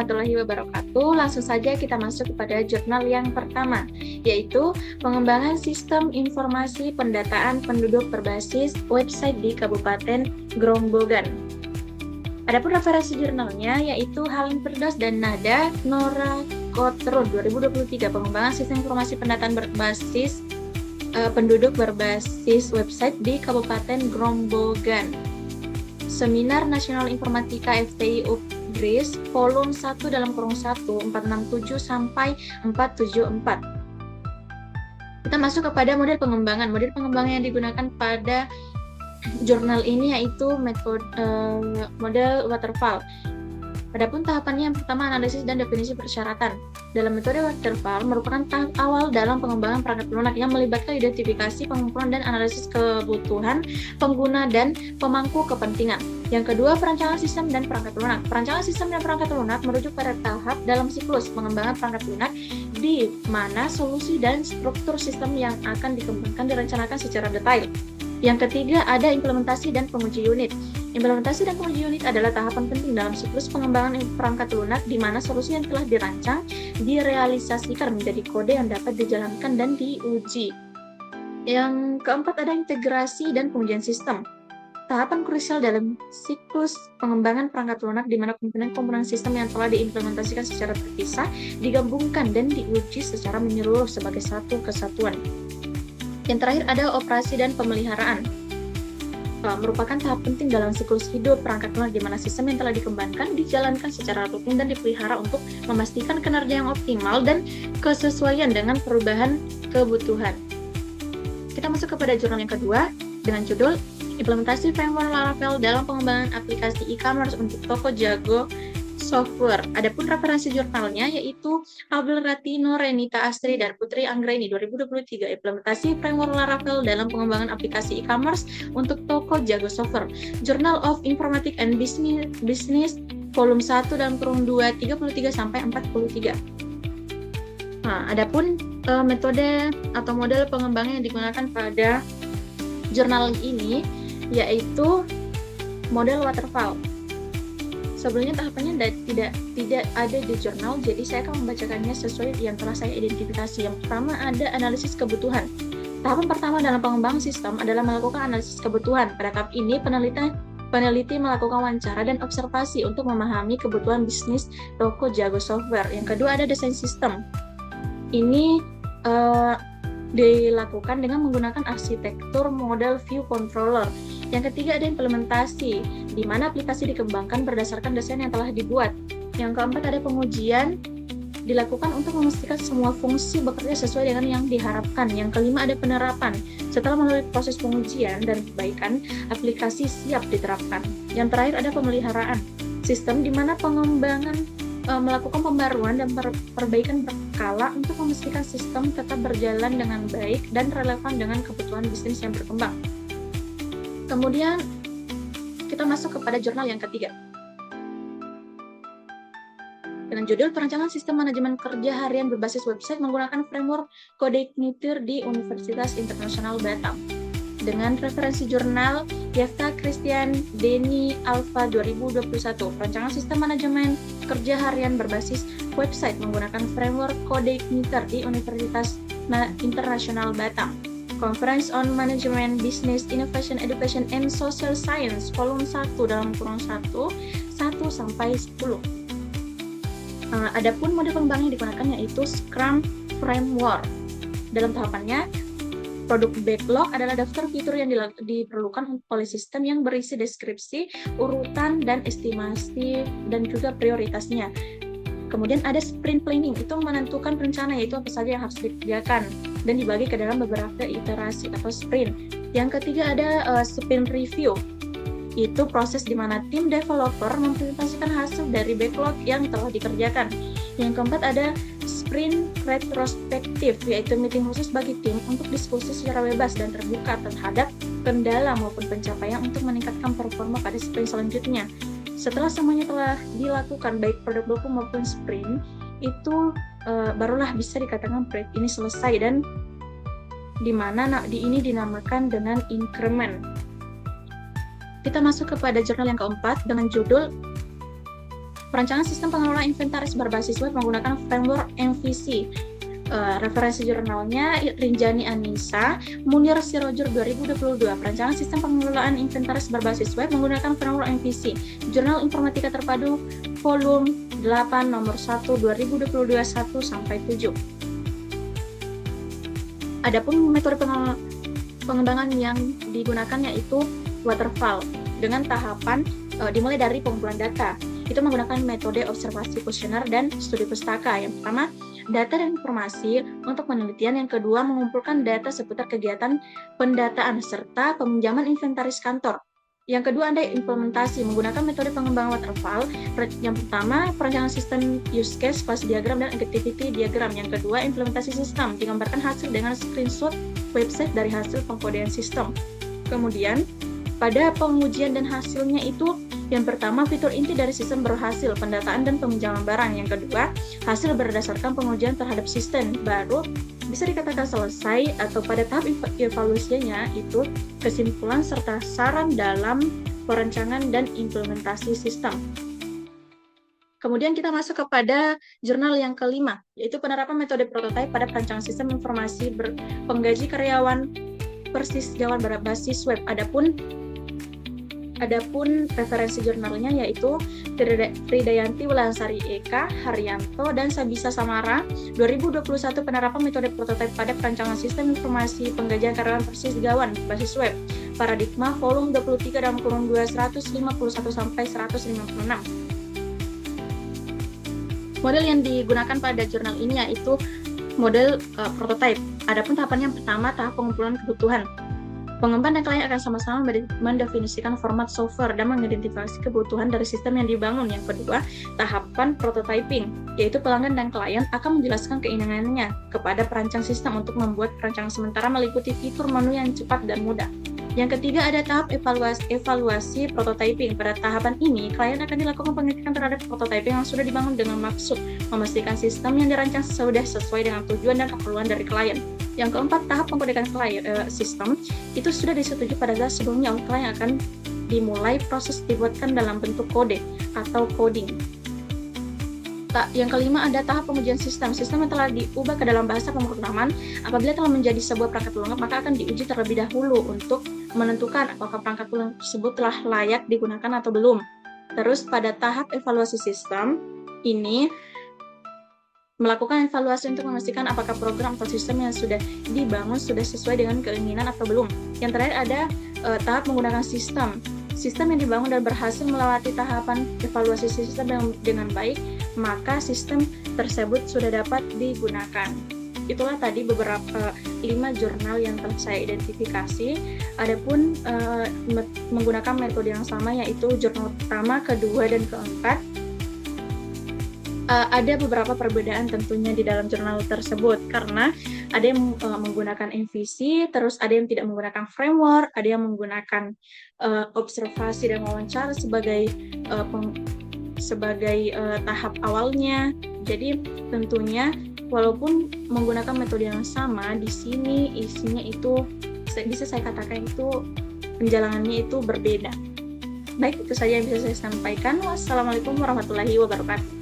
warahmatullahi wabarakatuh. Langsung saja kita masuk kepada jurnal yang pertama, yaitu pengembangan sistem informasi pendataan penduduk berbasis website di Kabupaten Grobogan. Adapun referensi jurnalnya yaitu Halim Firdaus dan Nada Nora Kotrun 2023, pengembangan sistem informasi pendataan berbasis penduduk berbasis website di Kabupaten Grobogan. Seminar Nasional Informatika FTI UGRIS, volume 1 dalam kurung 1, 467 sampai 474. Kita masuk kepada model pengembangan. Model pengembangan yang digunakan pada jurnal ini yaitu model waterfall. Adapun tahapannya yang pertama, analisis dan definisi persyaratan. Dalam metode waterfall merupakan tahap awal dalam pengembangan perangkat lunak yang melibatkan identifikasi, pengumpulan, dan analisis kebutuhan pengguna dan pemangku kepentingan. Yang kedua, perancangan sistem dan perangkat lunak. Perancangan sistem dan perangkat lunak merujuk pada tahap dalam siklus pengembangan perangkat lunak di mana solusi dan struktur sistem yang akan dikembangkan direncanakan secara detail. Yang ketiga, ada implementasi dan penguji unit. Implementasi dan penguji unit adalah tahapan penting dalam siklus pengembangan perangkat lunak di mana solusi yang telah dirancang direalisasikan menjadi kode yang dapat dijalankan dan diuji. Yang keempat, ada integrasi dan pengujian sistem. Tahapan krusial dalam siklus pengembangan perangkat lunak di mana komponen-komponen sistem yang telah diimplementasikan secara terpisah digabungkan dan diuji secara menyeluruh sebagai satu kesatuan. Yang terakhir, ada operasi dan pemeliharaan. Merupakan tahap penting dalam siklus hidup perangkat lunak di mana sistem yang telah dikembangkan dijalankan secara rutin dan dipelihara untuk memastikan kinerja yang optimal dan kesesuaian dengan perubahan kebutuhan. Kita masuk kepada jurnal yang kedua dengan judul Implementasi Framework Laravel dalam pengembangan aplikasi e-commerce untuk toko jago software. Adapun referensi jurnalnya yaitu Abel Ratino, Renita Astri, dan Putri Anggraini 2023, implementasi framework Laravel dalam pengembangan aplikasi e-commerce untuk toko jago software. Journal of Informatics and Business, volume 1 dalam kurung 2, 33 sampai 43. Nah, adapun metode atau model pengembangan yang digunakan pada jurnal ini yaitu model waterfall. Sebelumnya tahapannya tidak ada di jurnal, jadi saya akan membacakannya sesuai yang telah saya identifikasi. Yang pertama, ada analisis kebutuhan. Tahapan pertama dalam pengembangan sistem adalah melakukan analisis kebutuhan. Pada tahap ini, peneliti melakukan wawancara dan observasi untuk memahami kebutuhan bisnis toko jago software. Yang kedua, ada desain sistem. Ini dilakukan dengan menggunakan arsitektur model view controller. Yang ketiga, ada implementasi, di mana aplikasi dikembangkan berdasarkan desain yang telah dibuat. Yang keempat, ada pengujian, dilakukan untuk memastikan semua fungsi bekerja sesuai dengan yang diharapkan. Yang kelima, ada penerapan. Setelah melalui proses pengujian dan perbaikan, aplikasi siap diterapkan. Yang terakhir, ada pemeliharaan. Sistem di mana pengembangan melakukan pembaruan dan perbaikan berkala untuk memastikan sistem tetap berjalan dengan baik dan relevan dengan kebutuhan bisnis yang berkembang. Kemudian kita masuk kepada jurnal yang ketiga dengan judul Perancangan Sistem Manajemen Kerja Harian Berbasis Website menggunakan Framework Codeigniter di Universitas Internasional Batam. Dengan referensi jurnal Yefta Christian Denny Alpha 2021, Perancangan Sistem Manajemen Kerja Harian Berbasis Website menggunakan Framework Codeigniter di Universitas Internasional Batam. Conference on Management, Business, Innovation, Education, and Social Science, volume 1 dalam kurung 1 sampai 10. Adapun model pengembangan yang digunakan yaitu Scrum Framework. Dalam tahapannya, produk backlog adalah daftar fitur yang diperlukan oleh sistem yang berisi deskripsi, urutan, dan estimasi, dan juga prioritasnya. Kemudian ada sprint planning, itu menentukan rencana yaitu apa saja yang harus dikerjakan dan dibagi ke dalam beberapa iterasi atau sprint. Yang ketiga ada sprint review, itu proses di mana tim developer mempresentasikan hasil dari backlog yang telah dikerjakan. Yang keempat ada sprint retrospektif, yaitu meeting khusus bagi tim untuk diskusi secara bebas dan terbuka terhadap kendala maupun pencapaian untuk meningkatkan performa pada sprint selanjutnya. Setelah semuanya telah dilakukan, baik produk baku maupun sprint, itu barulah bisa dikatakan proyek ini selesai dan di mana ini dinamakan dengan increment. Kita masuk kepada jurnal yang keempat dengan judul Perancangan sistem pengelola inventaris berbasis web menggunakan framework MVC. Referensi jurnalnya Rinjani Anissa, Munir Sirojur 2022. Perancangan sistem pengelolaan inventaris berbasis web menggunakan framework MVC. Jurnal Informatika Terpadu volume 8 nomor 1 2022 1-7. Adapun metode pengembangan yang digunakan yaitu waterfall dengan tahapan dimulai dari pengumpulan data. Itu menggunakan metode observasi kuesioner dan studi pustaka. Yang pertama, data dan informasi untuk penelitian. Yang kedua, mengumpulkan data seputar kegiatan pendataan serta peminjaman inventaris kantor. Yang kedua, ada implementasi menggunakan metode pengembangan waterfall. Yang pertama, perancangan sistem use case, fase diagram, dan activity diagram. Yang kedua, implementasi sistem, digambarkan hasil dengan screenshot website dari hasil pengkodean sistem. Kemudian, pada pengujian dan hasilnya itu, yang pertama, fitur inti dari sistem berhasil, pendataan dan peminjaman barang. Yang kedua, hasil berdasarkan pengujian terhadap sistem. Baru bisa dikatakan selesai atau pada tahap evaluasinya itu kesimpulan serta saran dalam perencanaan dan implementasi sistem. Kemudian kita masuk kepada jurnal yang kelima, yaitu penerapan metode prototipe pada perancangan sistem informasi penggaji karyawan persisgawan berbasis web. Adapun referensi jurnalnya yaitu Tridayanti Wulansari Eka, Haryanto, dan Sabisa Samara 2021 penerapan metode prototipe pada perancangan sistem informasi penggajian karyawan persisgawan basis web. Paradigma volume 23 dalam kurun 2 151 sampai 156. Model yang digunakan pada jurnal ini yaitu model prototipe. Adapun tahapan yang pertama, tahap pengumpulan kebutuhan. Pengembang dan klien akan sama-sama mendefinisikan format software dan mengidentifikasi kebutuhan dari sistem yang dibangun. Yang kedua, tahapan prototyping, yaitu pelanggan dan klien akan menjelaskan keinginannya kepada perancang sistem untuk membuat perancangan sementara meliputi fitur menu yang cepat dan mudah. Yang ketiga, ada tahap evaluasi prototyping. Pada tahapan ini, klien akan dilakukan pengecekan terhadap prototyping yang sudah dibangun dengan maksud memastikan sistem yang dirancang sudah sesuai dengan tujuan dan keperluan dari klien. Yang keempat, tahap pengkodekan sistem itu sudah disetujui pada saat sebelumnya klien akan dimulai proses dibuatkan dalam bentuk kode atau coding. Yang kelima, ada tahap pengujian sistem. Sistem yang telah diubah ke dalam bahasa pemrograman apabila telah menjadi sebuah perangkat lunak, maka akan diuji terlebih dahulu untuk menentukan apakah perangkat lunak tersebut telah layak digunakan atau belum. Terus pada tahap evaluasi sistem ini melakukan evaluasi untuk memastikan apakah program atau sistem yang sudah dibangun sudah sesuai dengan keinginan atau belum. Yang terakhir ada tahap menggunakan sistem. Sistem yang dibangun dan berhasil melewati tahapan evaluasi sistem dengan baik, maka sistem tersebut sudah dapat digunakan. Itulah tadi beberapa 5 jurnal yang telah saya identifikasi. Adapun menggunakan metode yang sama yaitu jurnal pertama, kedua, dan keempat. Ada beberapa perbedaan tentunya di dalam jurnal tersebut karena ada yang menggunakan MVC, terus ada yang tidak menggunakan framework, ada yang menggunakan observasi dan wawancara sebagai tahap awalnya. Jadi tentunya walaupun menggunakan metode yang sama, di sini isinya itu bisa saya katakan itu penjalanannya itu berbeda. Baik, itu saja yang bisa saya sampaikan. Wassalamualaikum warahmatullahi wabarakatuh.